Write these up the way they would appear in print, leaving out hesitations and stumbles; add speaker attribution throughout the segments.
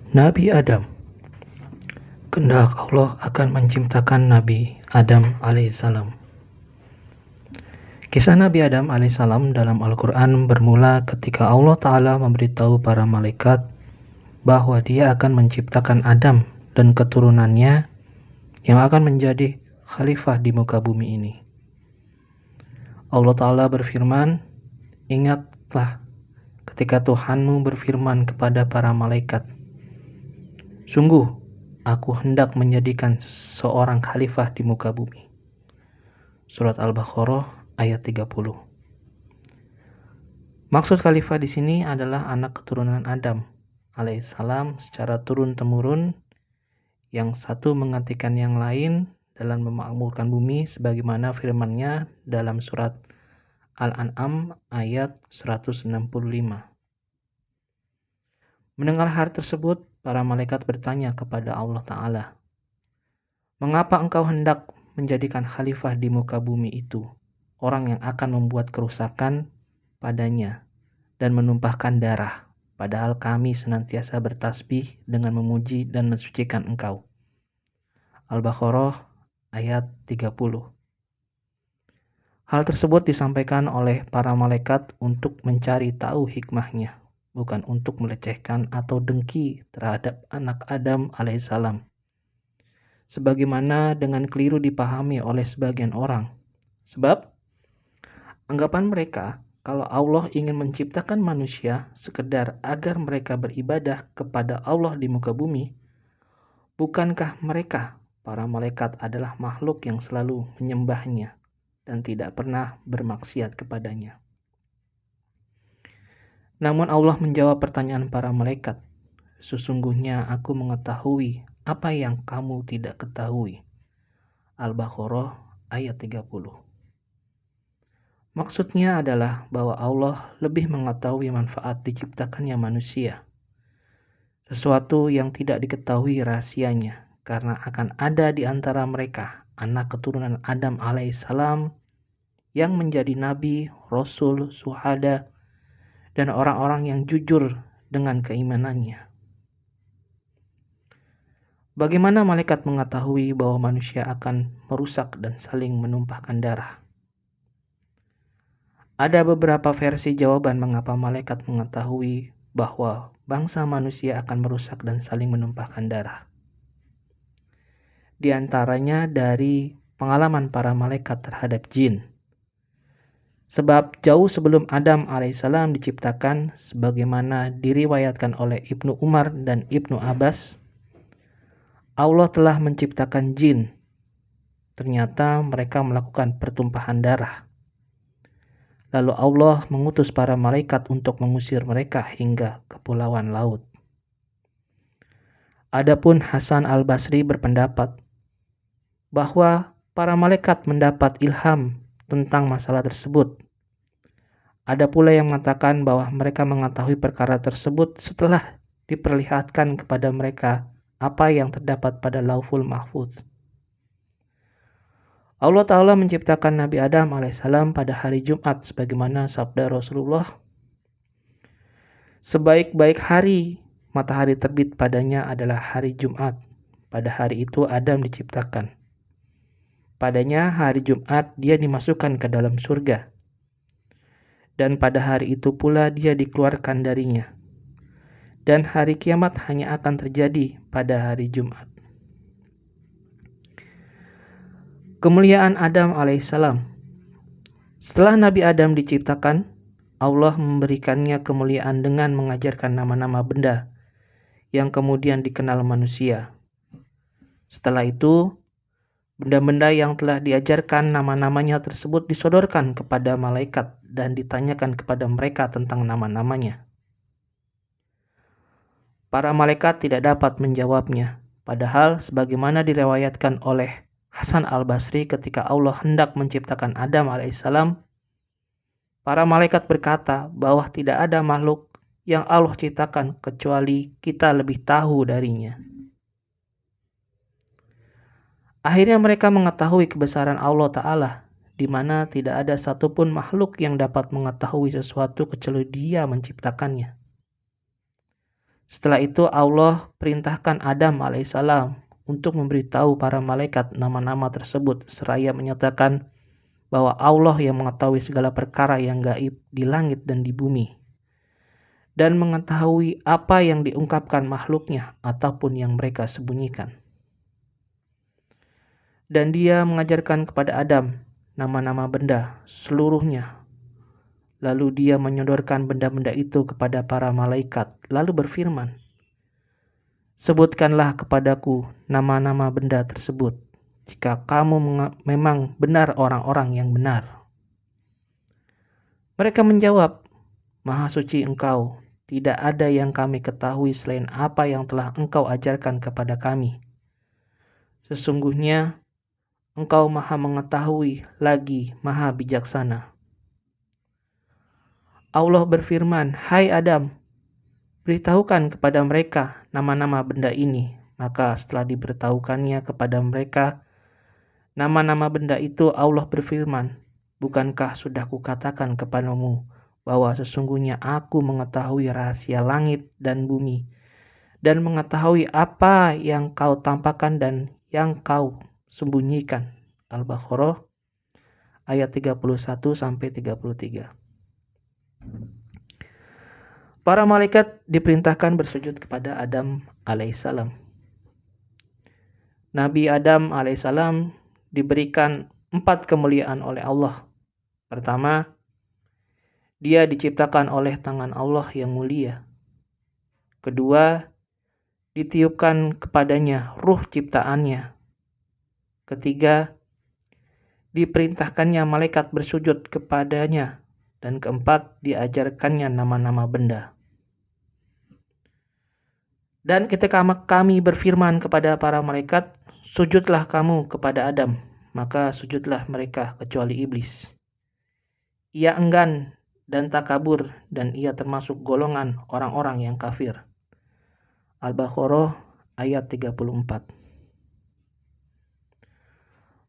Speaker 1: Nabi Adam. Kehendak Allah akan menciptakan Nabi Adam alaihissalam. Kisah Nabi Adam alaihissalam dalam Al-Quran bermula ketika Allah Ta'ala memberitahu para malaikat bahwa Dia akan menciptakan Adam dan keturunannya yang akan menjadi khalifah di muka bumi ini. Allah Ta'ala berfirman, "Ingatlah ketika Tuhanmu berfirman kepada para malaikat, sungguh, aku hendak menjadikan seorang khalifah di muka bumi." Surat Al-Baqarah ayat 30. Maksud khalifah di sini adalah anak keturunan Adam alaihissalam secara turun-temurun, yang satu menggantikan yang lain dalam memakmurkan bumi sebagaimana firman-Nya dalam surat Al-An'am ayat 165. Mendengar hal tersebut, para malaikat bertanya kepada Allah Ta'ala, "Mengapa engkau hendak menjadikan khalifah di muka bumi itu, orang yang akan membuat kerusakan padanya dan menumpahkan darah, padahal kami senantiasa bertasbih dengan memuji dan mensucikan engkau?" Al-Baqarah ayat 30. Hal tersebut disampaikan oleh para malaikat untuk mencari tahu hikmahnya, bukan untuk melecehkan atau dengki terhadap anak Adam alaihissalam, sebagaimana dengan keliru dipahami oleh sebagian orang. Sebab anggapan mereka kalau Allah ingin menciptakan manusia sekedar agar mereka beribadah kepada Allah di muka bumi, bukankah mereka, para malaikat, adalah makhluk yang selalu menyembahnya dan tidak pernah bermaksiat kepadanya? Namun Allah menjawab pertanyaan para malaikat, "Sesungguhnya aku mengetahui apa yang kamu tidak ketahui." Al-Baqarah ayat 30. Maksudnya adalah bahwa Allah lebih mengetahui manfaat diciptakannya manusia, sesuatu yang tidak diketahui rahasianya, karena akan ada di antara mereka anak keturunan Adam alaihissalam yang menjadi nabi, rasul, syuhada, dan orang-orang yang jujur dengan keimanannya. Bagaimana malaikat mengetahui bahwa manusia akan merusak dan saling menumpahkan darah? Ada beberapa versi jawaban mengapa malaikat mengetahui bahwa bangsa manusia akan merusak dan saling menumpahkan darah. Di antaranya dari pengalaman para malaikat terhadap jin. Sebab jauh sebelum Adam alaihissalam diciptakan, sebagaimana diriwayatkan oleh Ibnu Umar dan Ibnu Abbas, Allah telah menciptakan jin. Ternyata mereka melakukan pertumpahan darah. Lalu Allah mengutus para malaikat untuk mengusir mereka hingga kepulauan laut. Adapun Hasan al-Basri berpendapat bahwa para malaikat mendapat ilham tentang masalah tersebut. Ada pula yang mengatakan bahwa mereka mengetahui perkara tersebut setelah diperlihatkan kepada mereka apa yang terdapat pada Lauhul Mahfuz. Allah Ta'ala menciptakan Nabi Adam alaihissalam pada hari Jumat sebagaimana sabda Rasulullah, "Sebaik-baik hari matahari terbit padanya adalah hari Jumat. Pada hari itu Adam diciptakan. Padanya hari Jumat dia dimasukkan ke dalam surga. Dan pada hari itu pula dia dikeluarkan darinya. Dan hari kiamat hanya akan terjadi pada hari Jumat." Kemuliaan Adam alaihissalam. Setelah Nabi Adam diciptakan, Allah memberikannya kemuliaan dengan mengajarkan nama-nama benda yang kemudian dikenal manusia. Setelah itu, benda-benda yang telah diajarkan nama-namanya tersebut disodorkan kepada malaikat dan ditanyakan kepada mereka tentang nama-namanya. Para malaikat tidak dapat menjawabnya, padahal sebagaimana diriwayatkan oleh Hasan al-Basri ketika Allah hendak menciptakan Adam alaihissalam, para malaikat berkata bahwa tidak ada makhluk yang Allah ciptakan kecuali kita lebih tahu darinya. Akhirnya mereka mengetahui kebesaran Allah Ta'ala, di mana tidak ada satupun makhluk yang dapat mengetahui sesuatu kecuali Dia menciptakannya. Setelah itu Allah perintahkan Adam alaihissalam untuk memberitahu para malaikat nama-nama tersebut seraya menyatakan bahwa Allah yang mengetahui segala perkara yang gaib di langit dan di bumi dan mengetahui apa yang diungkapkan makhluknya ataupun yang mereka sembunyikan. Dan dia mengajarkan kepada Adam nama-nama benda seluruhnya. Lalu dia menyodorkan benda-benda itu kepada para malaikat, lalu berfirman, "Sebutkanlah kepadaku nama-nama benda tersebut, jika kamu memang benar orang-orang yang benar." Mereka menjawab, "Maha suci Engkau, tidak ada yang kami ketahui selain apa yang telah Engkau ajarkan kepada kami. Sesungguhnya Engkau maha mengetahui lagi maha bijaksana." Allah berfirman, "Hai Adam, beritahukan kepada mereka nama-nama benda ini." Maka setelah diberitahukannya kepada mereka nama-nama benda itu, Allah berfirman, "Bukankah sudah kukatakan kepadamu bahwa sesungguhnya aku mengetahui rahasia langit dan bumi dan mengetahui apa yang kau tampakkan dan yang kau sembunyikan." Al-Baqarah ayat 31-33. Para malaikat diperintahkan bersujud kepada Adam alaihissalam. Nabi Adam alaihissalam diberikan 4 kemuliaan oleh Allah. Pertama, dia diciptakan oleh tangan Allah yang mulia. Kedua, ditiupkan kepadanya ruh ciptaannya. Ketiga, diperintahkannya malaikat bersujud kepadanya. Dan keempat, diajarkannya nama-nama benda. Dan ketika kami berfirman kepada para malaikat, "Sujudlah kamu kepada Adam," maka sujudlah mereka kecuali iblis. Ia enggan dan takabur, dan ia termasuk golongan orang-orang yang kafir. Al-Baqarah ayat 34.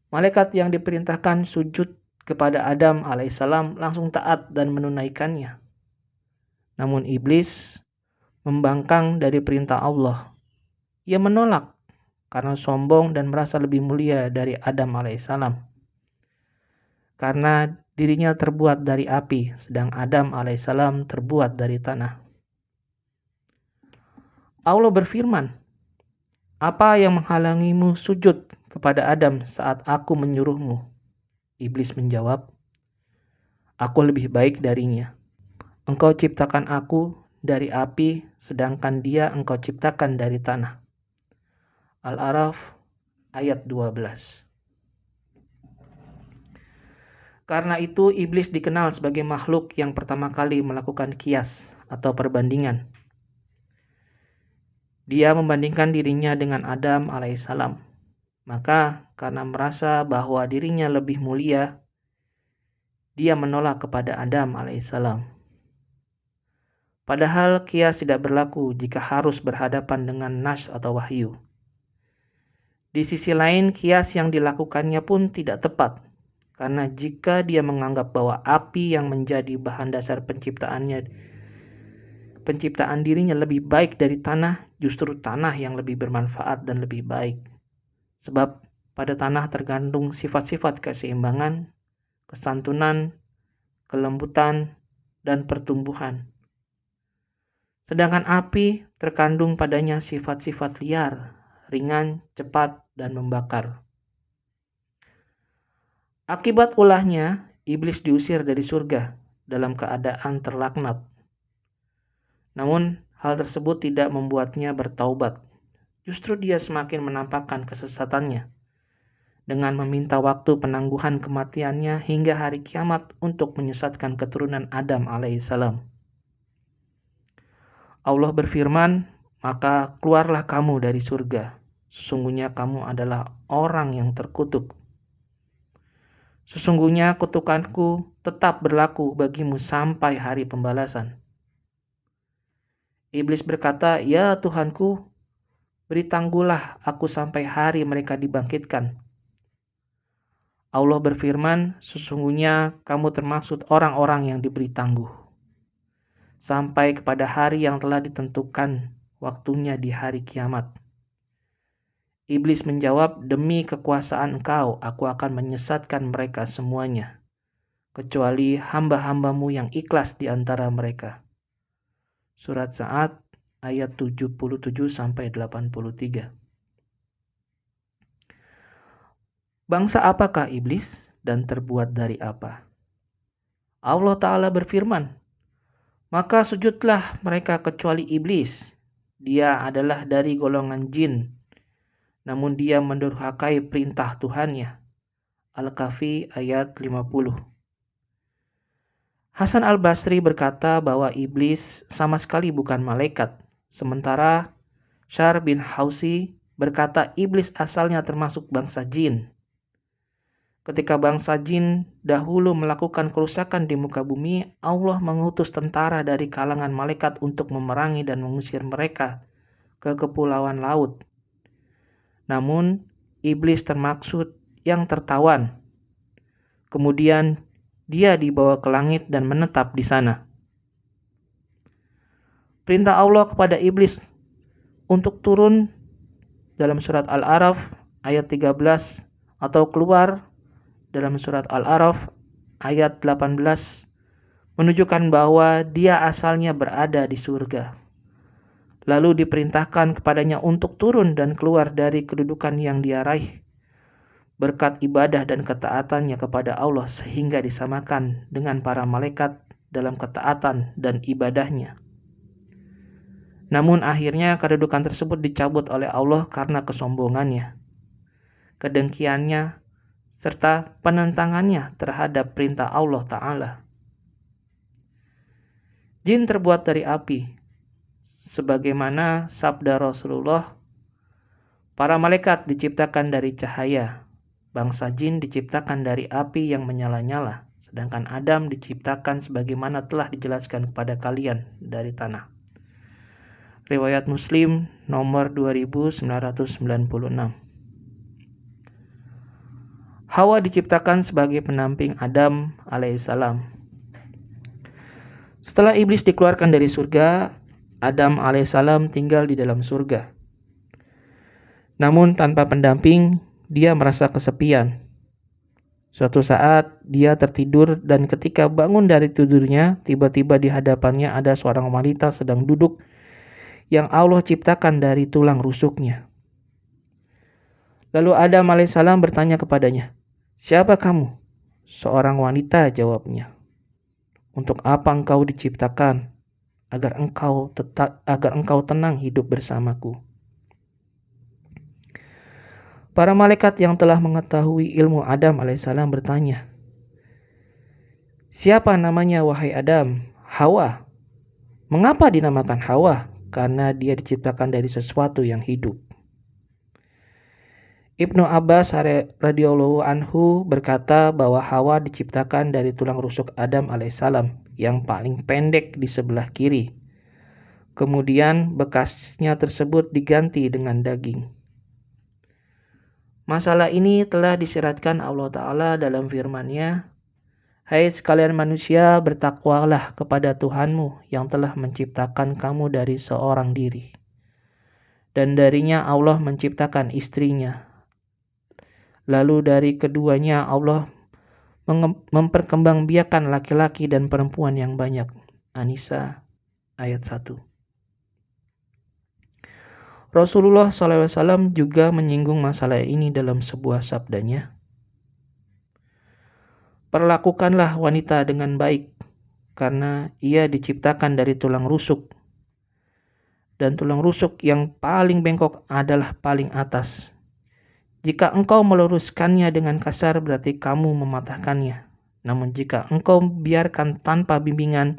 Speaker 1: Malaikat yang diperintahkan sujud kepada Adam alaihissalam langsung taat dan menunaikannya. Namun iblis membangkang dari perintah Allah. Ia menolak karena sombong dan merasa lebih mulia dari Adam alaihissalam. Karena dirinya terbuat dari api, sedang Adam alaihissalam terbuat dari tanah. Allah berfirman, "Apa yang menghalangimu sujud kepada Adam saat aku menyuruhmu?" Iblis menjawab, "Aku lebih baik darinya. Engkau ciptakan aku dari api, sedangkan dia engkau ciptakan dari tanah." Al-A'raf ayat 12. Karena itu iblis dikenal sebagai makhluk yang pertama kali melakukan qiyas atau perbandingan. Dia membandingkan dirinya dengan Adam alaihissalam. Maka karena merasa bahwa dirinya lebih mulia, dia menolak kepada Adam alaihissalam. Padahal qiyas tidak berlaku jika harus berhadapan dengan nas atau wahyu. Di sisi lain, qiyas yang dilakukannya pun tidak tepat, karena jika dia menganggap bahwa api yang menjadi bahan dasar penciptaan dirinya lebih baik dari tanah, justru tanah yang lebih bermanfaat dan lebih baik. Sebab pada tanah tergantung sifat-sifat keseimbangan, kesantunan, kelembutan, dan pertumbuhan. Sedangkan api terkandung padanya sifat-sifat liar, ringan, cepat, dan membakar. Akibat ulahnya, iblis diusir dari surga dalam keadaan terlaknat. Namun, hal tersebut tidak membuatnya bertaubat. Justru dia semakin menampakkan kesesatannya dengan meminta waktu penangguhan kematiannya hingga hari kiamat untuk menyesatkan keturunan Adam alaihissalam. Allah berfirman, "Maka keluarlah kamu dari surga. Sesungguhnya kamu adalah orang yang terkutuk. Sesungguhnya kutukanku tetap berlaku bagimu sampai hari pembalasan." Iblis berkata, "Ya Tuhanku, beri tangguhlah aku sampai hari mereka dibangkitkan." Allah berfirman, "Sesungguhnya kamu termaksud orang-orang yang diberi tangguh sampai kepada hari yang telah ditentukan waktunya di hari kiamat. Iblis menjawab, demi kekuasaan Engkau, aku akan menyesatkan mereka semuanya, kecuali hamba-hambamu yang ikhlas di antara mereka. Surat Sa'ad ayat 77-83. Bangsa apakah iblis dan terbuat dari apa? Allah Ta'ala berfirman, maka sujudlah mereka kecuali iblis. Dia adalah dari golongan jin, namun dia mendurhakai perintah Tuhannya. Al-Kahfi ayat 50. Hasan al-Basri berkata bahwa iblis sama sekali bukan malaikat. Sementara Syar bin Hausi berkata iblis asalnya termasuk bangsa jin. Ketika bangsa jin dahulu melakukan kerusakan di muka bumi, Allah mengutus tentara dari kalangan malaikat untuk memerangi dan mengusir mereka ke kepulauan laut. Namun, iblis termaksud yang tertawan. Kemudian, dia dibawa ke langit dan menetap di sana. Perintah Allah kepada iblis untuk turun dalam surat Al-A'raf ayat 13 atau keluar dalam surat Al-A'raf ayat 18 menunjukkan bahwa dia asalnya berada di surga. Lalu diperintahkan kepadanya untuk turun dan keluar dari kedudukan yang dia raih berkat ibadah dan ketaatannya kepada Allah sehingga disamakan dengan para malaikat dalam ketaatan dan ibadahnya. Namun akhirnya kedudukan tersebut dicabut oleh Allah karena kesombongannya, kedengkiannya, serta penentangannya terhadap perintah Allah Ta'ala. Jin terbuat dari api. Sebagaimana sabda Rasulullah, para malaikat diciptakan dari cahaya, bangsa jin diciptakan dari api yang menyala-nyala, sedangkan Adam diciptakan sebagaimana telah dijelaskan kepada kalian dari tanah. Riwayat Muslim nomor 2996. Hawa diciptakan sebagai pendamping Adam alaihissalam. Setelah iblis dikeluarkan dari surga, Adam alaihissalam tinggal di dalam surga. Namun tanpa pendamping, dia merasa kesepian. Suatu saat, dia tertidur dan ketika bangun dari tidurnya, tiba-tiba di hadapannya ada seorang wanita sedang duduk yang Allah ciptakan dari tulang rusuknya. Lalu Adam alaihissalam bertanya kepadanya, "Siapa kamu?" Seorang wanita, jawabnya. "Untuk apa engkau diciptakan? Agar engkau tenang hidup bersamaku." Para malaikat yang telah mengetahui ilmu Adam alaihissalam bertanya, "Siapa namanya wahai Adam?" "Hawa." "Mengapa dinamakan Hawa?" "Karena dia diciptakan dari sesuatu yang hidup." Ibnu Abbas radhiyallahu anhu berkata bahwa Hawa diciptakan dari tulang rusuk Adam alaihissalam yang paling pendek di sebelah kiri. Kemudian bekasnya tersebut diganti dengan daging. Masalah ini telah disiratkan Allah Ta'ala dalam firman-Nya, "Hai sekalian manusia, bertakwalah kepada Tuhanmu yang telah menciptakan kamu dari seorang diri. Dan darinya Allah menciptakan istrinya. Lalu dari keduanya Allah memperkembangbiakan laki-laki dan perempuan yang banyak." An-Nisa ayat 1. Rasulullah SAW juga menyinggung masalah ini dalam sebuah sabdanya, "Perlakukanlah wanita dengan baik, karena ia diciptakan dari tulang rusuk. Dan tulang rusuk yang paling bengkok adalah paling atas. Jika engkau meluruskannya dengan kasar, berarti kamu mematahkannya. Namun jika engkau biarkan tanpa bimbingan,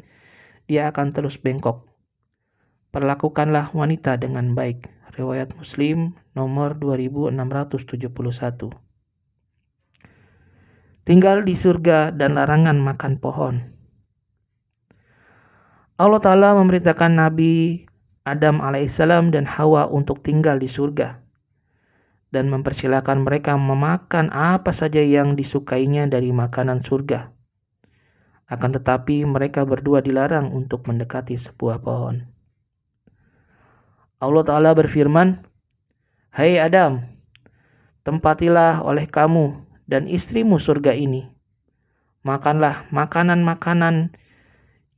Speaker 1: dia akan terus bengkok. Perlakukanlah wanita dengan baik." Riwayat Muslim nomor 2671. Tinggal di surga dan larangan makan pohon. Allah Ta'ala memerintahkan Nabi Adam alaihissalam dan Hawa untuk tinggal di surga dan mempersilahkan mereka memakan apa saja yang disukainya dari makanan surga. Akan tetapi mereka berdua dilarang untuk mendekati sebuah pohon. Allah Ta'ala berfirman, "Hai Adam, tempatilah oleh kamu dan istrimu surga ini. Makanlah makanan-makanan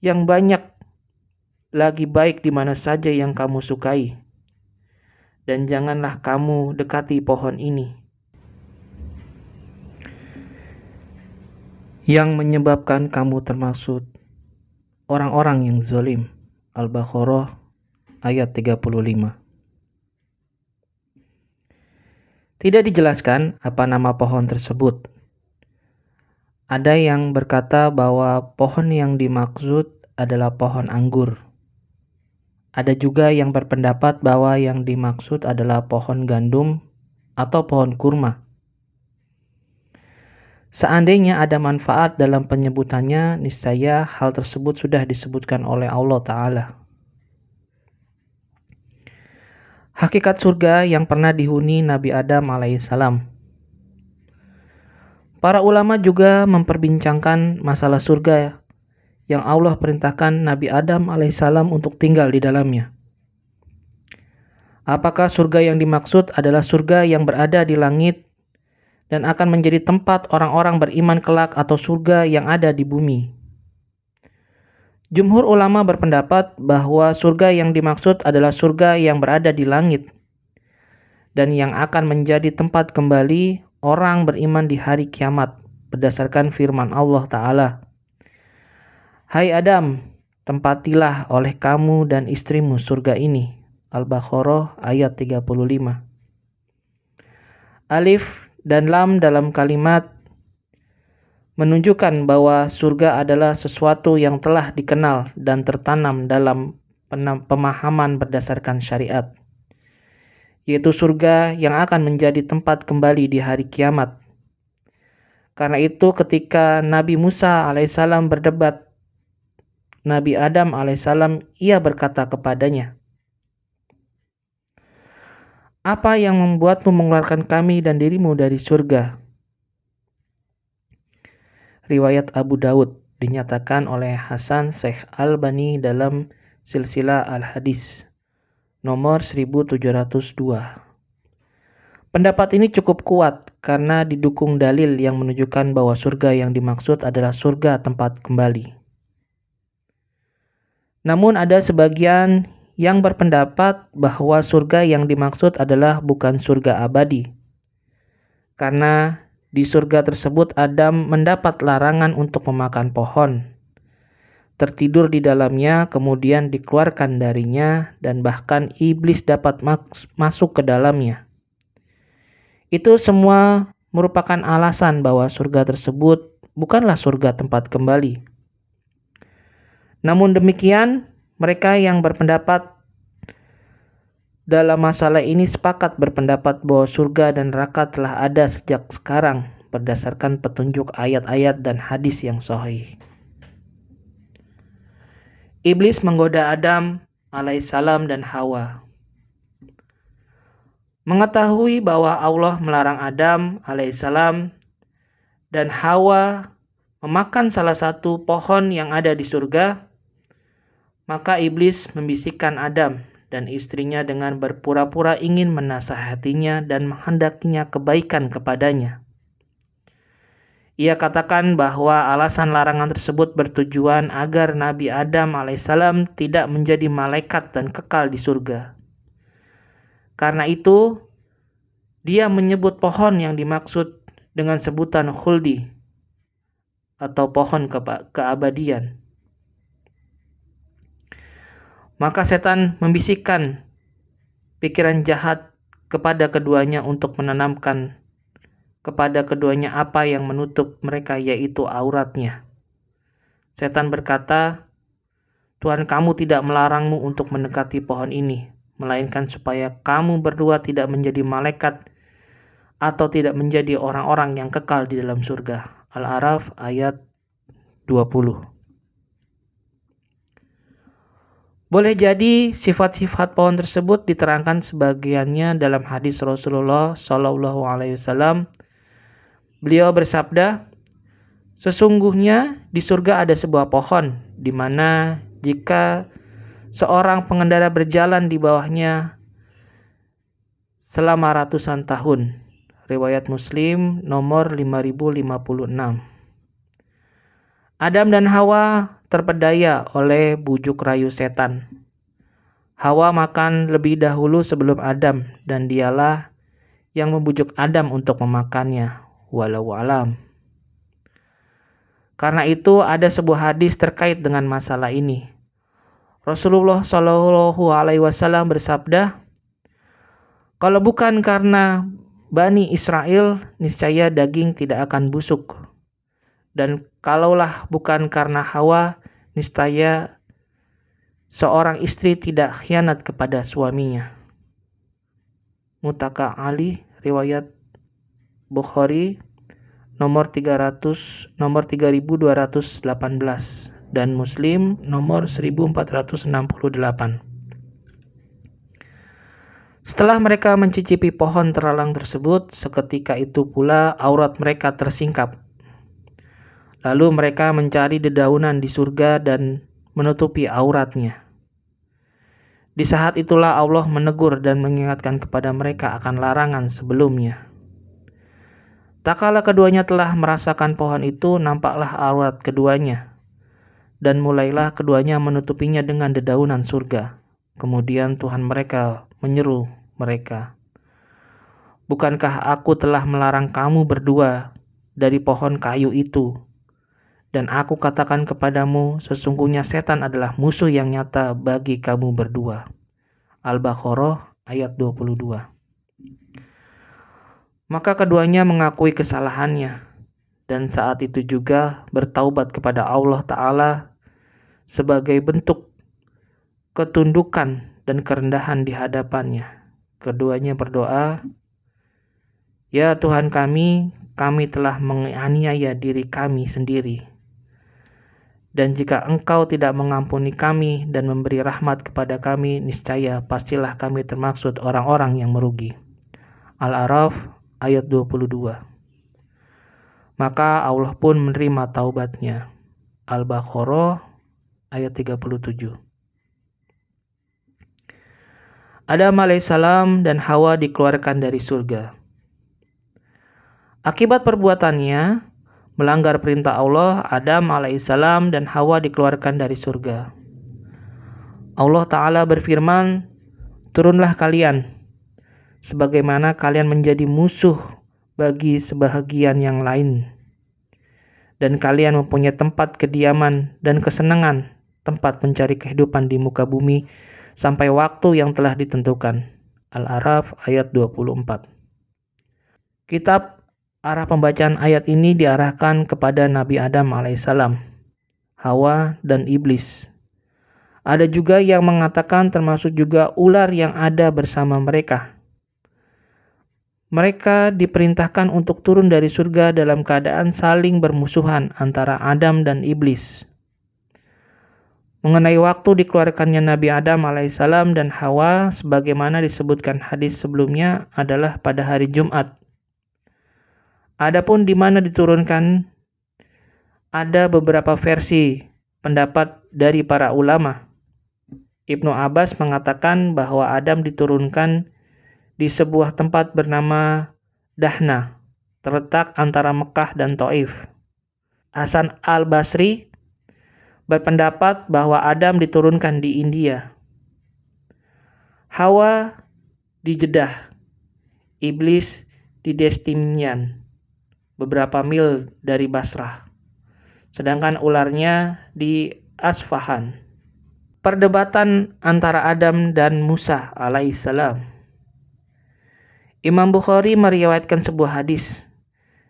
Speaker 1: yang banyak lagi baik di mana saja yang kamu sukai. Dan janganlah kamu dekati pohon ini, yang menyebabkan kamu termasuk orang-orang yang zalim." Al-Baqarah ayat 35. Tidak dijelaskan apa nama pohon tersebut. Ada yang berkata bahwa pohon yang dimaksud adalah pohon anggur. Ada juga yang berpendapat bahwa yang dimaksud adalah pohon gandum atau pohon kurma. Seandainya ada manfaat dalam penyebutannya, niscaya hal tersebut sudah disebutkan oleh Allah Ta'ala. Hakikat surga yang pernah dihuni Nabi Adam alaihissalam. Para ulama juga memperbincangkan masalah surga yang Allah perintahkan Nabi Adam alaihissalam untuk tinggal di dalamnya. Apakah surga yang dimaksud adalah surga yang berada di langit dan akan menjadi tempat orang-orang beriman kelak, atau surga yang ada di bumi? Jumhur ulama berpendapat bahwa surga yang dimaksud adalah surga yang berada di langit dan yang akan menjadi tempat kembali orang beriman di hari kiamat, berdasarkan firman Allah Ta'ala, "Hai Adam, tempatilah oleh kamu dan istrimu surga ini." Al-Baqarah ayat 35. Alif dan lam dalam kalimat menunjukkan bahwa surga adalah sesuatu yang telah dikenal dan tertanam dalam pemahaman berdasarkan syariat, yaitu surga yang akan menjadi tempat kembali di hari kiamat. Karena itu ketika Nabi Musa alaihissalam berdebat Nabi Adam alaihissalam, ia berkata kepadanya, "Apa yang membuatmu mengeluarkan kami dan dirimu dari surga?" Riwayat Abu Daud, dinyatakan oleh Hasan Syekh Albani dalam Silsilah Al-Hadis nomor 1702. Pendapat ini cukup kuat karena didukung dalil yang menunjukkan bahwa surga yang dimaksud adalah surga tempat kembali. Namun ada sebagian yang berpendapat bahwa surga yang dimaksud adalah bukan surga abadi, karena di surga tersebut Adam mendapat larangan untuk memakan pohon, tertidur di dalamnya, kemudian dikeluarkan darinya, dan bahkan iblis dapat masuk ke dalamnya. Itu semua merupakan alasan bahwa surga tersebut bukanlah surga tempat kembali. Namun demikian, mereka yang berpendapat dalam masalah ini sepakat berpendapat bahwa surga dan neraka telah ada sejak sekarang berdasarkan petunjuk ayat-ayat dan hadis yang sahih. Iblis menggoda Adam alaihissalam dan Hawa. Mengetahui bahwa Allah melarang Adam alaihissalam dan Hawa memakan salah satu pohon yang ada di surga, maka iblis membisikkan Adam dan istrinya dengan berpura-pura ingin menasihatinya dan menghendakinya kebaikan kepadanya. Ia katakan bahwa alasan larangan tersebut bertujuan agar Nabi Adam alaihissalam tidak menjadi malaikat dan kekal di surga. Karena itu, dia menyebut pohon yang dimaksud dengan sebutan khuldi atau pohon keabadian. Maka setan membisikkan pikiran jahat kepada keduanya untuk menanamkan kepada keduanya apa yang menutup mereka, yaitu auratnya. Setan berkata, "Tuhan kamu tidak melarangmu untuk mendekati pohon ini, melainkan supaya kamu berdua tidak menjadi malaikat atau tidak menjadi orang-orang yang kekal di dalam surga." Al-A'raf ayat 20. Boleh jadi sifat-sifat pohon tersebut diterangkan sebagiannya dalam hadis Rasulullah Shallallahu Alaihi Wasallam. Beliau bersabda, "Sesungguhnya di surga ada sebuah pohon, di mana jika seorang pengendara berjalan di bawahnya selama ratusan tahun. Riwayat Muslim nomor 5056. Adam dan Hawa terpedaya oleh bujuk rayu setan. Hawa makan lebih dahulu sebelum Adam, dan dialah yang membujuk Adam untuk memakannya. Walau alam. Karena itu ada sebuah hadis terkait dengan masalah ini. Rasulullah Shallallahu Alaihi Wasallam bersabda, "Kalau bukan karena Bani Israel, niscaya daging tidak akan busuk. Dan kalaulah bukan karena Hawa, niscaya seorang istri tidak khianat kepada suaminya." Muttafaq alaih, riwayat Bukhari nomor 3218 dan Muslim nomor 1468. Setelah mereka mencicipi pohon terlarang tersebut, seketika itu pula aurat mereka tersingkap. Lalu mereka mencari dedaunan di surga dan menutupi auratnya. Di saat itulah Allah menegur dan mengingatkan kepada mereka akan larangan sebelumnya. Tak kala keduanya telah merasakan pohon itu, nampaklah aurat keduanya, dan mulailah keduanya menutupinya dengan dedaunan surga. Kemudian Tuhan mereka menyeru mereka, "Bukankah aku telah melarang kamu berdua dari pohon kayu itu? Dan aku katakan kepadamu, sesungguhnya setan adalah musuh yang nyata bagi kamu berdua." Al-Baqarah ayat 22. Maka keduanya mengakui kesalahannya, dan saat itu juga bertaubat kepada Allah Ta'ala sebagai bentuk ketundukan dan kerendahan di hadapannya. Keduanya berdoa, "Ya Tuhan kami telah menganiaya diri kami sendiri. Dan jika Engkau tidak mengampuni kami dan memberi rahmat kepada kami, niscaya pastilah kami termaksud orang-orang yang merugi." Al-A'raf ayat 22. Maka Allah pun menerima taubatnya. Al-Baqarah ayat 37. Adam alaihissalam dan Hawa dikeluarkan dari surga. Akibat perbuatannya melanggar perintah Allah, Adam alaihissalam dan Hawa dikeluarkan dari surga. Allah Ta'ala berfirman, "Turunlah kalian, sebagaimana kalian menjadi musuh bagi sebahagian yang lain. Dan kalian mempunyai tempat kediaman dan kesenangan, tempat mencari kehidupan di muka bumi, sampai waktu yang telah ditentukan." Al-A'raf ayat 24. Kitab arah pembacaan ayat ini diarahkan kepada Nabi Adam alaihissalam, Hawa, dan Iblis. Ada juga yang mengatakan termasuk juga ular yang ada bersama mereka. Mereka diperintahkan untuk turun dari surga dalam keadaan saling bermusuhan antara Adam dan Iblis. Mengenai waktu dikeluarkannya Nabi Adam alaihissalam dan Hawa, sebagaimana disebutkan hadis sebelumnya, adalah pada hari Jumat. Adapun di mana diturunkan, ada beberapa versi pendapat dari para ulama. Ibnu Abbas mengatakan bahwa Adam diturunkan di sebuah tempat bernama Dahna, terletak antara Mekah dan Taif. Hasan al-Basri berpendapat bahwa Adam diturunkan di India, Hawa di Jeddah, Iblis di Destinian, beberapa mil dari Basrah, sedangkan ularnya di Asfahan. Perdebatan antara Adam dan Musa alaihissalam. Imam Bukhari meriwayatkan sebuah hadis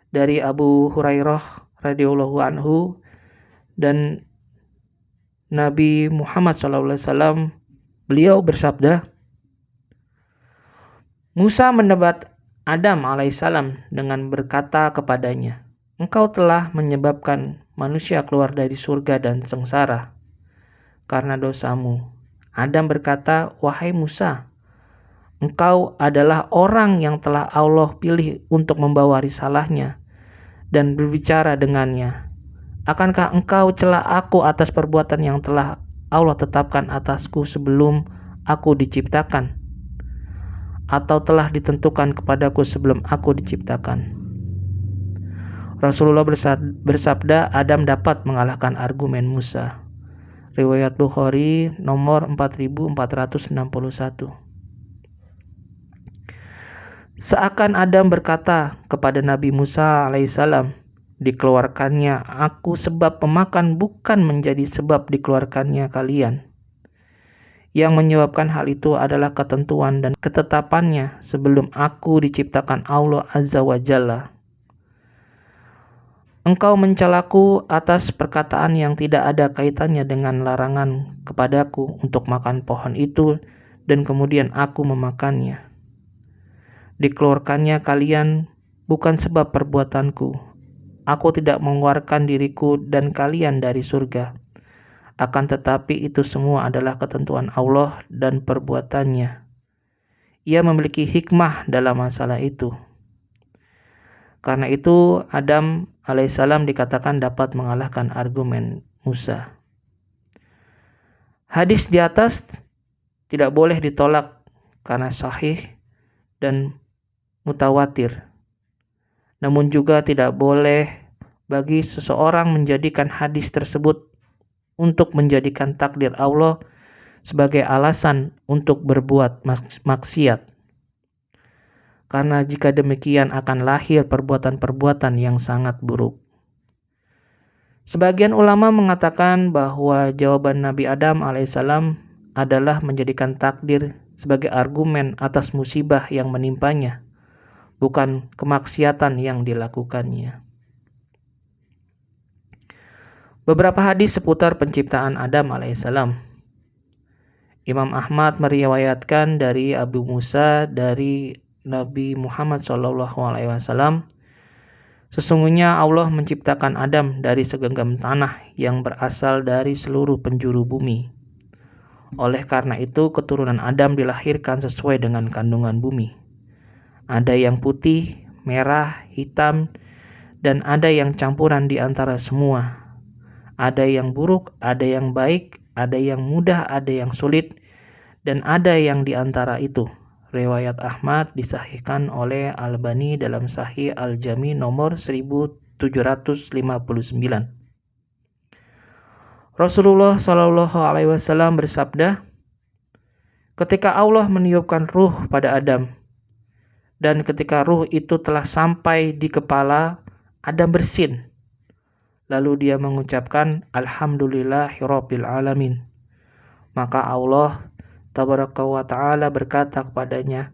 Speaker 1: dari Abu Hurairah radhiyallahu anhu, dan Nabi Muhammad SAW, beliau bersabda, Musa mendebat Adam alaihissalam dengan berkata kepadanya, "Engkau telah menyebabkan manusia keluar dari surga dan sengsara karena dosamu." Adam berkata, "Wahai Musa, engkau adalah orang yang telah Allah pilih untuk membawa risalahnya dan berbicara dengannya. Akankah engkau cela aku atas perbuatan yang telah Allah tetapkan atasku sebelum aku diciptakan, atau telah ditentukan kepadaku sebelum aku diciptakan?" Rasulullah bersabda, Adam dapat mengalahkan argumen Musa. Riwayat Bukhari nomor 4461. Seakan Adam berkata kepada Nabi Musa alaihissalam, "Dikeluarkannya aku sebab pemakan, bukan menjadi sebab dikeluarkannya kalian. Yang menyebabkan hal itu adalah ketentuan dan ketetapannya sebelum aku diciptakan Allah Azza wa Jalla. Engkau mencelaku atas perkataan yang tidak ada kaitannya dengan larangan kepadaku untuk makan pohon itu, dan kemudian aku memakannya. Dikeluarkannya kalian bukan sebab perbuatanku. Aku tidak mengeluarkan diriku dan kalian dari surga. Akan tetapi itu semua adalah ketentuan Allah dan perbuatannya. Ia memiliki hikmah dalam masalah itu. Karena itu Adam alaihissalam dikatakan dapat mengalahkan argumen Musa." Hadis di atas tidak boleh ditolak karena sahih dan mutawatir. Namun juga tidak boleh bagi seseorang menjadikan hadis tersebut untuk menjadikan takdir Allah sebagai alasan untuk berbuat maksiat. Karena jika demikian akan lahir perbuatan-perbuatan yang sangat buruk. Sebagian ulama mengatakan bahwa jawaban Nabi Adam alaihissalam adalah menjadikan takdir sebagai argumen atas musibah yang menimpanya, bukan kemaksiatan yang dilakukannya. Beberapa hadis seputar penciptaan Adam alaihissalam. Imam Ahmad meriwayatkan dari Abu Musa dari Nabi Muhammad SAW, "Sesungguhnya Allah menciptakan Adam dari segenggam tanah yang berasal dari seluruh penjuru bumi. Oleh karena itu keturunan Adam dilahirkan sesuai dengan kandungan bumi. Ada yang putih, merah, hitam, dan ada yang campuran di antara semua. Ada yang buruk, ada yang baik, ada yang mudah, ada yang sulit, dan ada yang di antara itu." Riwayat Ahmad disahihkan oleh Albani dalam Sahih Al-Jami nomor 1759. Rasulullah SAW bersabda, "Ketika Allah meniupkan ruh pada Adam, dan ketika ruh itu telah sampai di kepala, Adam bersin. Lalu dia mengucapkan, Alhamdulillahirabbil alamin. Maka Allah Tabaraka wa ta'ala berkata kepadanya,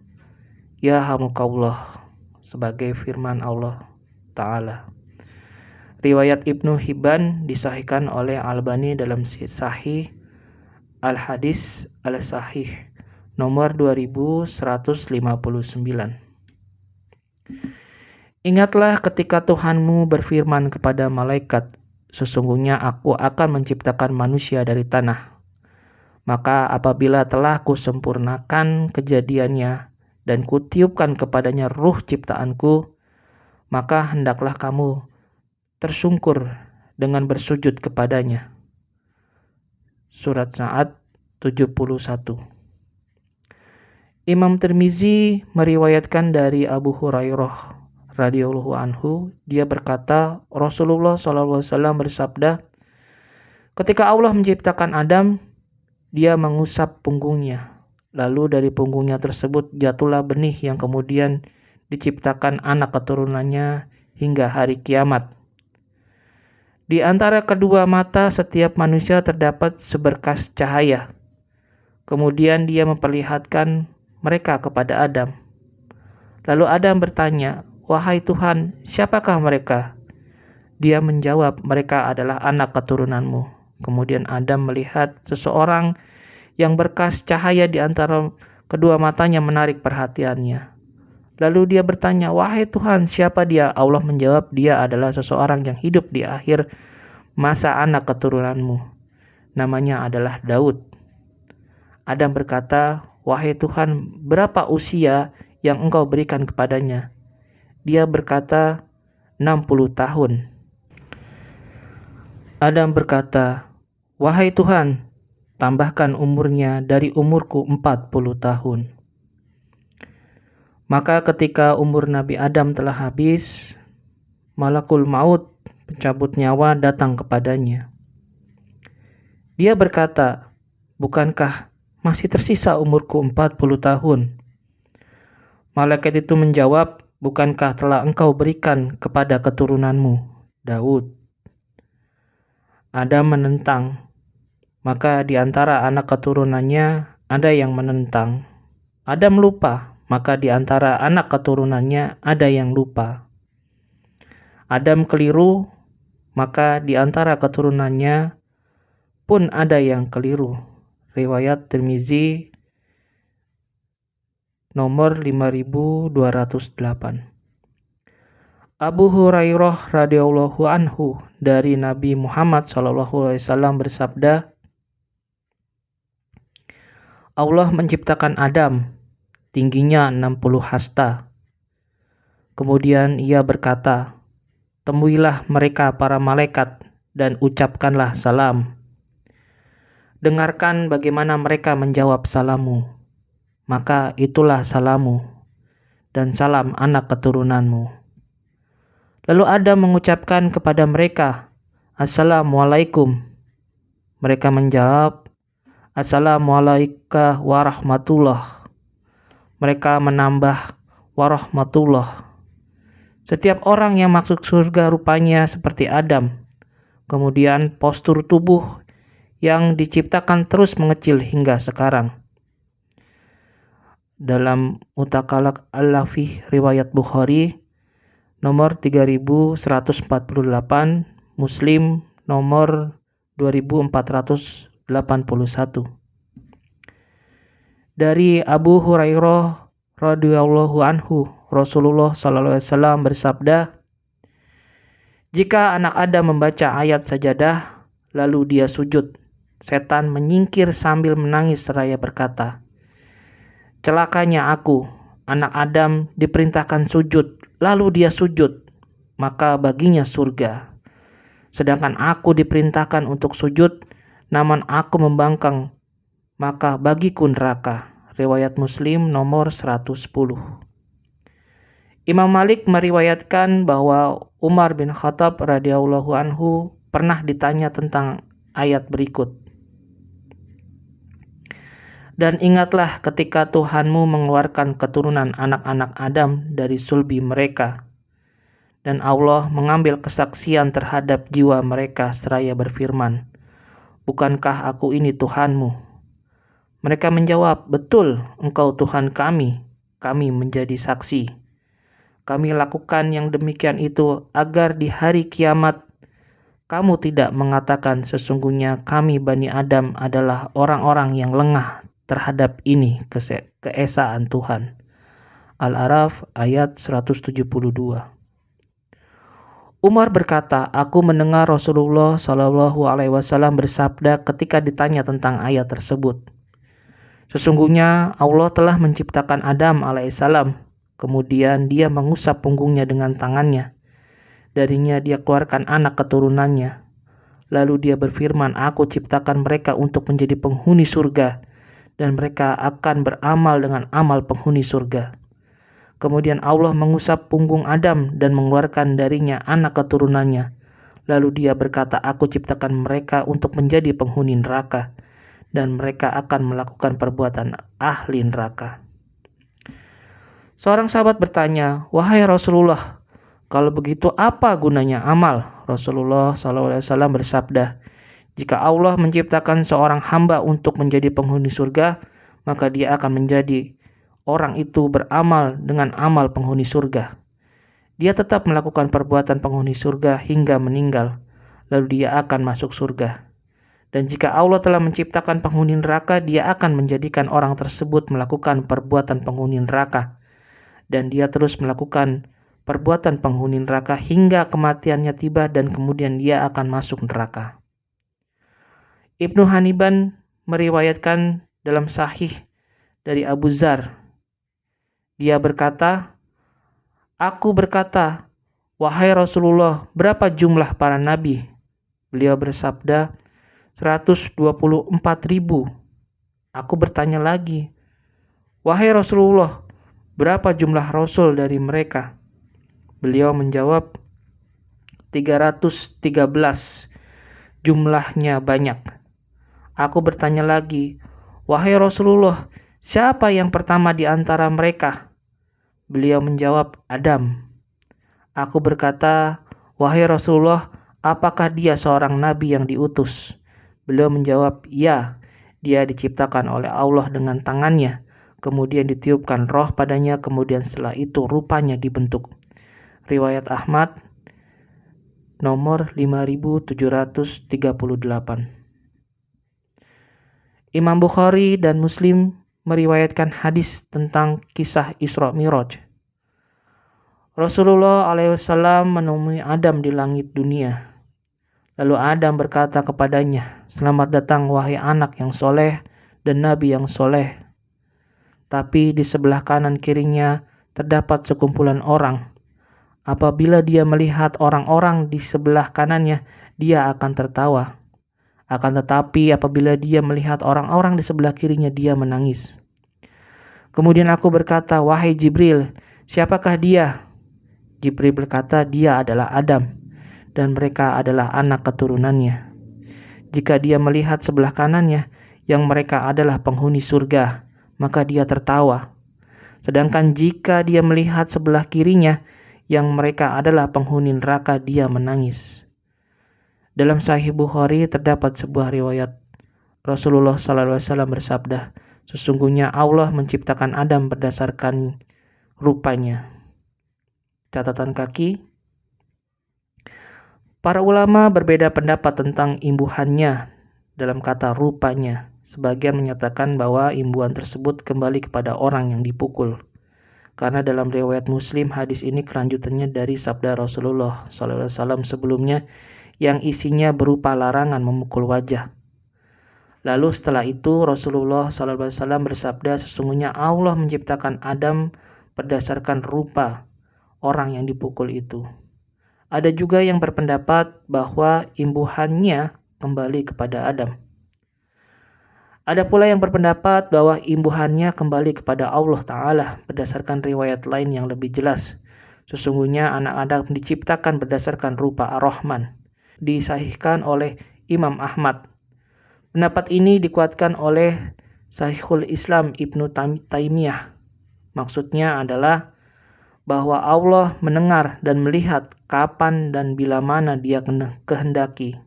Speaker 1: Ya hamukallah, sebagai firman Allah Ta'ala. Riwayat Ibnu Hibban disahihkan oleh Albani dalam Sahih Al-Hadis Al-Sahih nomor 2159. Ingatlah ketika Tuhanmu berfirman kepada malaikat, "Sesungguhnya aku akan menciptakan manusia dari tanah. Maka apabila telah kusempurnakan kejadiannya dan kutiupkan kepadanya ruh ciptaanku, maka hendaklah kamu tersungkur dengan bersujud kepadanya." Surat Sa'ad 71. Imam Tirmizi meriwayatkan dari Abu Hurairah radhiyallahu anhu, dia berkata, Rasulullah SAW bersabda, "Ketika Allah menciptakan Adam, Dia mengusap punggungnya. Lalu dari punggungnya tersebut jatuhlah benih yang kemudian diciptakan anak keturunannya hingga hari kiamat. Di antara kedua mata setiap manusia terdapat seberkas cahaya. Kemudian dia memperlihatkan mereka kepada Adam. Lalu Adam bertanya, Wahai Tuhan, siapakah mereka? Dia menjawab, mereka adalah anak keturunanmu. Kemudian Adam melihat seseorang yang berkas cahaya di antara kedua matanya menarik perhatiannya. Lalu dia bertanya, Wahai Tuhan, siapa dia? Allah menjawab, dia adalah seseorang yang hidup di akhir masa anak keturunanmu. Namanya adalah Daud. Adam berkata, Wahai Tuhan, berapa usia yang engkau berikan kepadanya? Dia berkata, 60 tahun. Adam berkata, Wahai Tuhan, tambahkan umurnya dari umurku 40 tahun. Maka ketika umur Nabi Adam telah habis, Malakul Maut, pencabut nyawa, datang kepadanya. Dia berkata, "Bukankah masih tersisa umurku 40 tahun?" Malaikat itu menjawab, "Bukankah telah engkau berikan kepada keturunanmu, Daud?" Adam menentang. Maka di antara anak keturunannya ada yang menentang. Adam lupa, maka di antara anak keturunannya ada yang lupa. Adam keliru, maka di antara keturunannya pun ada yang keliru. Riwayat Tirmizi nomor 5208. Abu Hurairah radhiyallahu anhu dari Nabi Muhammad SAW bersabda, Allah menciptakan Adam, tingginya 60 hasta. Kemudian ia berkata, "Temuilah mereka para malaikat dan ucapkanlah salam. Dengarkan bagaimana mereka menjawab salamu. Maka itulah salamu dan salam anak keturunanmu." Lalu Adam mengucapkan kepada mereka, "Assalamualaikum." Mereka menjawab, "Assalamualaikum warahmatullah." Mereka menambah, "warahmatullah." Setiap orang yang masuk surga rupanya seperti Adam. Kemudian postur tubuh yang diciptakan terus mengecil hingga sekarang. Dalam Mutakalak Al-Lafih riwayat Bukhari nomor 3148, Muslim nomor 2481. Dari Abu Hurairah radhiyallahu anhu, Rasulullah SAW bersabda, "Jika anak Adam membaca ayat sajadah, lalu dia sujud, setan menyingkir sambil menangis seraya berkata, 'Celakanya aku, anak Adam diperintahkan sujud, lalu dia sujud, maka baginya surga. Sedangkan aku diperintahkan untuk sujud, namun aku membangkang, maka bagiku neraka.'" Riwayat Muslim nomor 110. Imam Malik meriwayatkan bahwa Umar bin Khattab radhiyallahu anhu pernah ditanya tentang ayat berikut. "Dan ingatlah ketika Tuhanmu mengeluarkan keturunan anak-anak Adam dari sulbi mereka, dan Allah mengambil kesaksian terhadap jiwa mereka seraya berfirman, 'Bukankah aku ini Tuhanmu?' Mereka menjawab, 'Betul, engkau Tuhan kami, kami menjadi saksi.' Kami lakukan yang demikian itu agar di hari kiamat kamu tidak mengatakan sesungguhnya kami Bani Adam adalah orang-orang yang lengah terhadap ini keesaan Tuhan." Al-A'raf ayat 172. Umar berkata, "Aku mendengar Rasulullah SAW bersabda ketika ditanya tentang ayat tersebut, 'Sesungguhnya Allah telah menciptakan Adam alaihissalam, kemudian dia mengusap punggungnya dengan tangannya. Darinya dia keluarkan anak keturunannya. Lalu dia berfirman, aku ciptakan mereka untuk menjadi penghuni surga, dan mereka akan beramal dengan amal penghuni surga. Kemudian Allah mengusap punggung Adam dan mengeluarkan darinya anak keturunannya. Lalu dia berkata, aku ciptakan mereka untuk menjadi penghuni neraka, dan mereka akan melakukan perbuatan ahli neraka." Seorang sahabat bertanya, "Wahai Rasulullah, kalau begitu apa gunanya amal?" Rasulullah SAW bersabda, "Jika Allah menciptakan seorang hamba untuk menjadi penghuni surga, maka dia akan menjadi orang itu beramal dengan amal penghuni surga. Dia tetap melakukan perbuatan penghuni surga hingga meninggal, lalu dia akan masuk surga. Dan jika Allah telah menciptakan penghuni neraka, dia akan menjadikan orang tersebut melakukan perbuatan penghuni neraka. Dan dia terus melakukan perbuatan penghuni neraka hingga kematiannya tiba dan kemudian dia akan masuk neraka." Ibnu Haniban meriwayatkan dalam Sahih dari Abu Dzar. Dia berkata, "Aku berkata, wahai Rasulullah, berapa jumlah para nabi?" Beliau bersabda, 124.000. Aku bertanya lagi, "Wahai Rasulullah, berapa jumlah rasul dari mereka?" Beliau menjawab, 313. Jumlahnya banyak. Aku bertanya lagi, "Wahai Rasulullah, siapa yang pertama di antara mereka?" Beliau menjawab, "Adam." Aku berkata, "Wahai Rasulullah, apakah dia seorang nabi yang diutus?" Beliau menjawab, "Ya, dia diciptakan oleh Allah dengan tangannya, kemudian ditiupkan roh padanya, kemudian setelah itu rupanya dibentuk." Riwayat Ahmad nomor 5738. Imam Bukhari dan Muslim meriwayatkan hadis tentang kisah Isra Mi'raj. Rasulullah SAW menemui Adam di langit dunia. Lalu Adam berkata kepadanya, "Selamat datang wahai anak yang soleh dan nabi yang soleh." Tapi di sebelah kanan kirinya terdapat sekumpulan orang. Apabila dia melihat orang-orang di sebelah kanannya, dia akan tertawa. Akan tetapi apabila dia melihat orang-orang di sebelah kirinya, dia menangis. Kemudian aku berkata, "Wahai Jibril, siapakah dia?" Jibril berkata, "Dia adalah Adam, dan mereka adalah anak keturunannya. Jika dia melihat sebelah kanannya, yang mereka adalah penghuni surga, maka dia tertawa. Sedangkan jika dia melihat sebelah kirinya, yang mereka adalah penghuni neraka, dia menangis." Dalam Sahih Bukhari terdapat sebuah riwayat. Rasulullah SAW bersabda, "Sesungguhnya Allah menciptakan Adam berdasarkan rupanya." Catatan kaki. Para ulama berbeda pendapat tentang imbuhannya dalam kata rupanya. Sebagian menyatakan bahwa imbuhan tersebut kembali kepada orang yang dipukul. Karena dalam riwayat Muslim, hadis ini kelanjutannya dari sabda Rasulullah SAW sebelumnya yang isinya berupa larangan memukul wajah. Lalu setelah itu Rasulullah SAW bersabda, "Sesungguhnya Allah menciptakan Adam berdasarkan rupa orang yang dipukul itu." Ada juga yang berpendapat bahwa imbuhannya kembali kepada Adam. Ada pula yang berpendapat bahwa imbuhannya kembali kepada Allah Ta'ala berdasarkan riwayat lain yang lebih jelas. Sesungguhnya anak Adam diciptakan berdasarkan rupa Ar-Rahman. Disahihkan oleh Imam Ahmad. Pendapat ini dikuatkan oleh Syekhul Islam Ibnu Taimiyah. Maksudnya adalah bahwa Allah mendengar dan melihat kapan dan bila mana Dia kehendaki.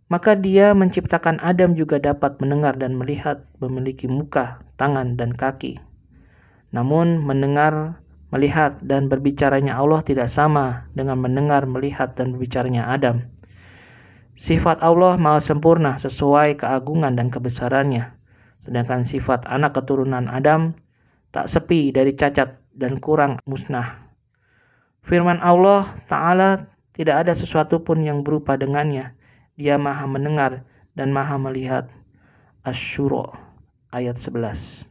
Speaker 1: Maka Dia menciptakan Adam juga dapat mendengar dan melihat, memiliki muka, tangan, dan kaki. Namun mendengar, melihat, dan berbicaranya Allah tidak sama dengan mendengar, melihat, dan berbicaranya Adam. Sifat Allah maha sempurna sesuai keagungan dan kebesarannya. Sedangkan sifat anak keturunan Adam tak sepi dari cacat dan kurang musnah. Firman Allah Ta'ala, tidak ada sesuatu pun yang berupa dengannya. Dia maha mendengar dan maha melihat. Asy-Syura ayat 11.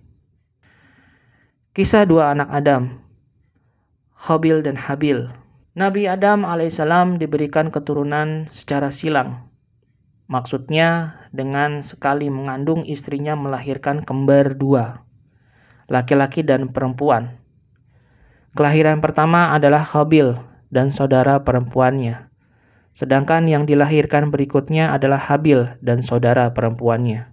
Speaker 1: Kisah dua anak Adam, Qabil dan Habil. Nabi Adam alaihissalam diberikan keturunan secara silang. Maksudnya dengan sekali mengandung istrinya melahirkan kembar dua, laki-laki dan perempuan. Kelahiran pertama adalah Qabil dan saudara perempuannya. Sedangkan yang dilahirkan berikutnya adalah Habil dan saudara perempuannya.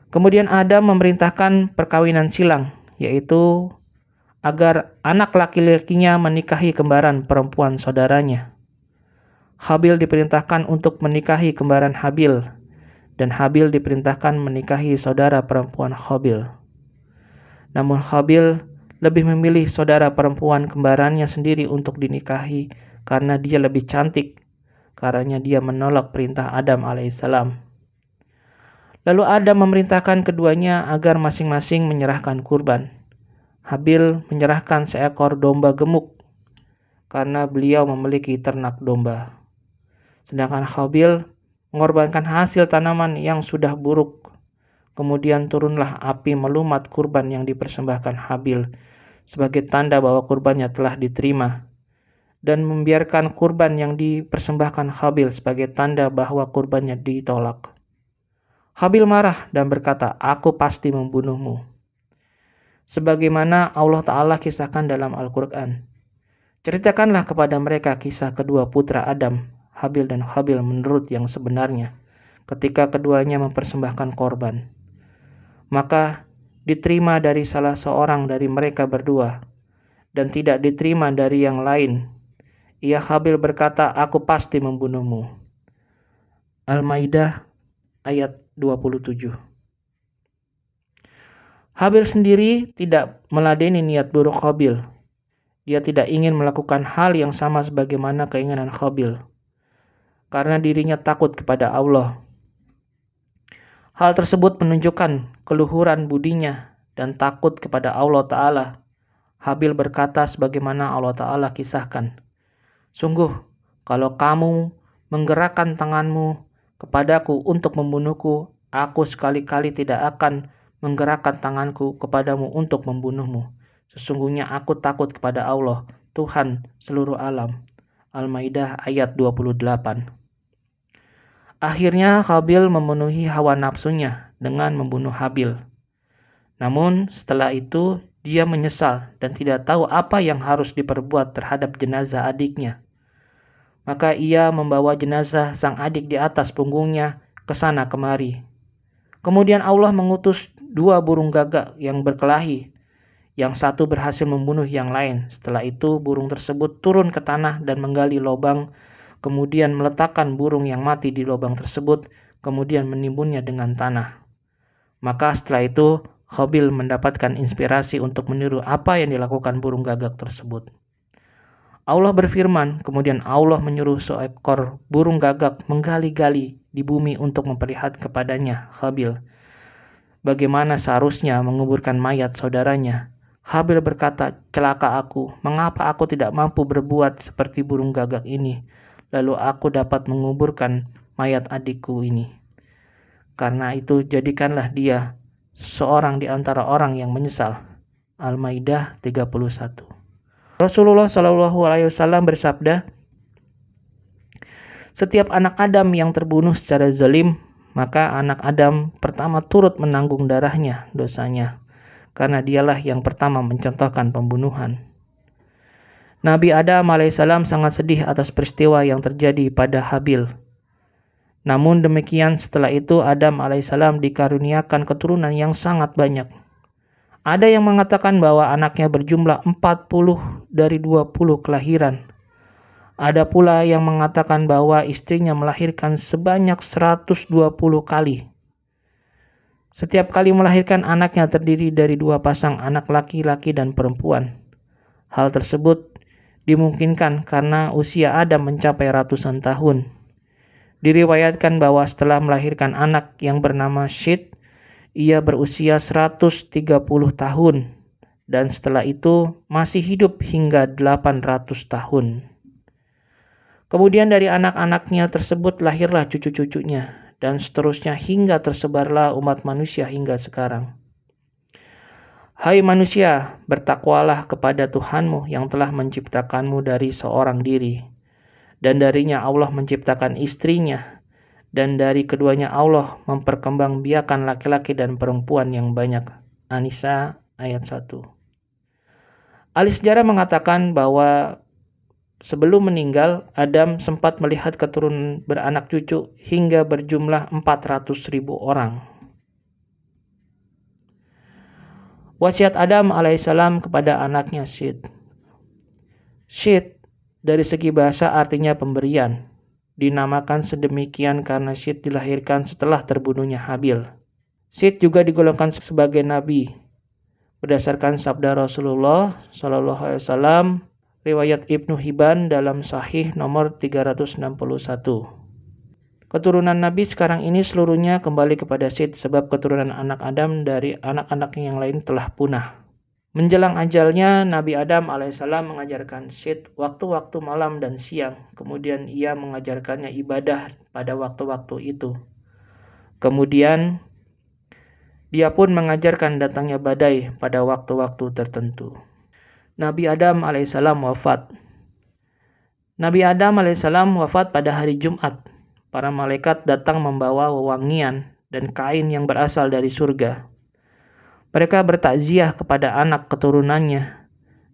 Speaker 1: Kemudian Adam memerintahkan perkawinan silang, yaitu agar anak laki-lakinya menikahi kembaran perempuan saudaranya. Habil diperintahkan untuk menikahi kembaran Habil, dan Habil diperintahkan menikahi saudara perempuan Qabil. Namun Qabil lebih memilih saudara perempuan kembarannya sendiri untuk dinikahi karena dia lebih cantik. Karena dia menolak perintah Adam alaihissalam. Lalu Adam memerintahkan keduanya agar masing-masing menyerahkan kurban. Habil menyerahkan seekor domba gemuk karena beliau memiliki ternak domba. Sedangkan Qabil mengorbankan hasil tanaman yang sudah buruk. Kemudian turunlah api melumat kurban yang dipersembahkan Habil sebagai tanda bahwa kurbannya telah diterima. dan membiarkan kurban yang dipersembahkan Habil sebagai tanda bahwa kurbannya ditolak. Habil marah dan berkata, "Aku pasti membunuhmu." Sebagaimana Allah Ta'ala kisahkan dalam Al-Quran. Ceritakanlah kepada mereka kisah kedua putra Adam, Habil dan Habil menurut yang sebenarnya, ketika keduanya mempersembahkan korban. Maka diterima dari salah seorang dari mereka berdua, dan tidak diterima dari yang lain. Ia Habil berkata, "Aku pasti membunuhmu." Al-Maidah ayat 27. Habil sendiri tidak meladeni niat buruk Habil. Dia tidak ingin melakukan hal yang sama sebagaimana keinginan Habil, karena dirinya takut kepada Allah. Hal tersebut menunjukkan keluhuran budinya dan takut kepada Allah Ta'ala. Habil berkata sebagaimana Allah Ta'ala kisahkan, "Sungguh, kalau kamu menggerakkan tanganmu kepadaku untuk membunuhku, aku sekali-kali tidak akan menggerakkan tanganku kepadamu untuk membunuhmu. Sesungguhnya aku takut kepada Allah, Tuhan seluruh alam." Al-Maidah ayat 28. Akhirnya Habil memenuhi hawa nafsunya dengan membunuh Habil. Namun setelah itu dia menyesal dan tidak tahu apa yang harus diperbuat terhadap jenazah adiknya. Maka ia membawa jenazah sang adik di atas punggungnya ke sana kemari. Kemudian Allah mengutus 2 burung gagak yang berkelahi. Yang satu berhasil membunuh yang lain. Setelah itu burung tersebut turun ke tanah dan menggali lubang, kemudian meletakkan burung yang mati di lubang tersebut, kemudian menimbunnya dengan tanah. Maka setelah itu Habil mendapatkan inspirasi untuk meniru apa yang dilakukan burung gagak tersebut. Allah berfirman, kemudian Allah menyuruh seekor burung gagak menggali-gali di bumi untuk memperlihat kepadanya Habil bagaimana seharusnya menguburkan mayat saudaranya. Habil berkata, "Celaka aku, mengapa aku tidak mampu berbuat seperti burung gagak ini, lalu aku dapat menguburkan mayat adikku ini. Karena itu jadikanlah dia seorang di antara orang yang menyesal." Al-Maidah 31. Rasulullah SAW bersabda, "Setiap anak Adam yang terbunuh secara zalim, maka anak Adam pertama turut menanggung darahnya, dosanya, karena dialah yang pertama mencontohkan pembunuhan." Nabi Adam alaihissalam sangat sedih atas peristiwa yang terjadi pada Habil. Namun demikian setelah itu Adam alaihissalam dikaruniakan keturunan yang sangat banyak. Ada yang mengatakan bahwa anaknya berjumlah 40 dari 20 kelahiran. Ada pula yang mengatakan bahwa istrinya melahirkan sebanyak 120 kali. Setiap kali melahirkan anaknya terdiri dari 2 pasang anak laki-laki dan perempuan. Hal tersebut dimungkinkan karena usia Adam mencapai ratusan tahun. Diriwayatkan bahwa setelah melahirkan anak yang bernama Syed, ia berusia 130 tahun dan setelah itu masih hidup hingga 800 tahun. Kemudian dari anak-anaknya tersebut lahirlah cucu-cucunya dan seterusnya hingga tersebarlah umat manusia hingga sekarang. Hai manusia, bertakwalah kepada Tuhanmu yang telah menciptakanmu dari seorang diri, dan darinya Allah menciptakan istrinya, dan dari keduanya Allah memperkembangbiakan laki-laki dan perempuan yang banyak. An-Nisa ayat 1. Ahli sejarah mengatakan bahwa sebelum meninggal, Adam sempat melihat keturunan beranak cucu hingga berjumlah 400.000 orang. Wasiat Adam alaihissalam kepada anaknya Syed. Syed dari segi bahasa artinya pemberian. Dinamakan sedemikian karena Syed dilahirkan setelah terbunuhnya Habil. Syed juga digolongkan sebagai nabi berdasarkan sabda Rasulullah SAW, riwayat Ibnu Hibban dalam Sahih nomor 361. Keturunan Nabi sekarang ini seluruhnya kembali kepada Syed sebab keturunan anak Adam dari anak-anak yang lain telah punah. Menjelang ajalnya, Nabi Adam alaihissalam mengajarkan Syed waktu-waktu malam dan siang. Kemudian ia mengajarkannya ibadah pada waktu-waktu itu. Kemudian dia pun mengajarkan datangnya badai pada waktu-waktu tertentu. Nabi Adam alaihissalam wafat. Nabi Adam alaihissalam wafat pada hari Jumat. Para malaikat datang membawa wewangian dan kain yang berasal dari surga. Mereka bertakziah kepada anak keturunannya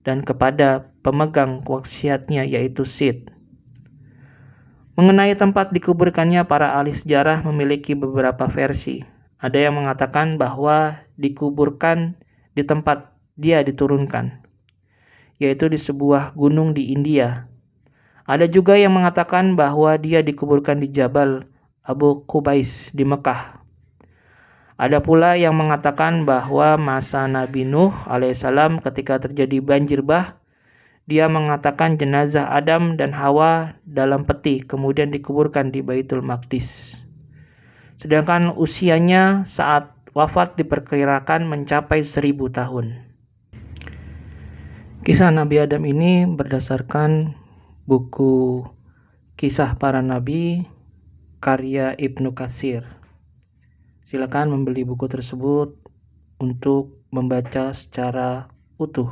Speaker 1: dan kepada pemegang wasiatnya yaitu Sid. Mengenai tempat dikuburkannya, para ahli sejarah memiliki beberapa versi. Ada yang mengatakan bahwa dikuburkan di tempat dia diturunkan, yaitu di sebuah gunung di India. Ada juga yang mengatakan bahwa dia dikuburkan di Jabal Abu Qubais di Mekah. Ada pula yang mengatakan bahwa masa Nabi Nuh alaihissalam ketika terjadi banjir bah, dia mengatakan jenazah Adam dan Hawa dalam peti kemudian dikuburkan di Baitul Maqdis. Sedangkan usianya saat wafat diperkirakan mencapai 1000 tahun. Kisah Nabi Adam ini berdasarkan buku Kisah Para Nabi karya Ibnu Katsir. Silakan membeli buku tersebut untuk membaca secara utuh.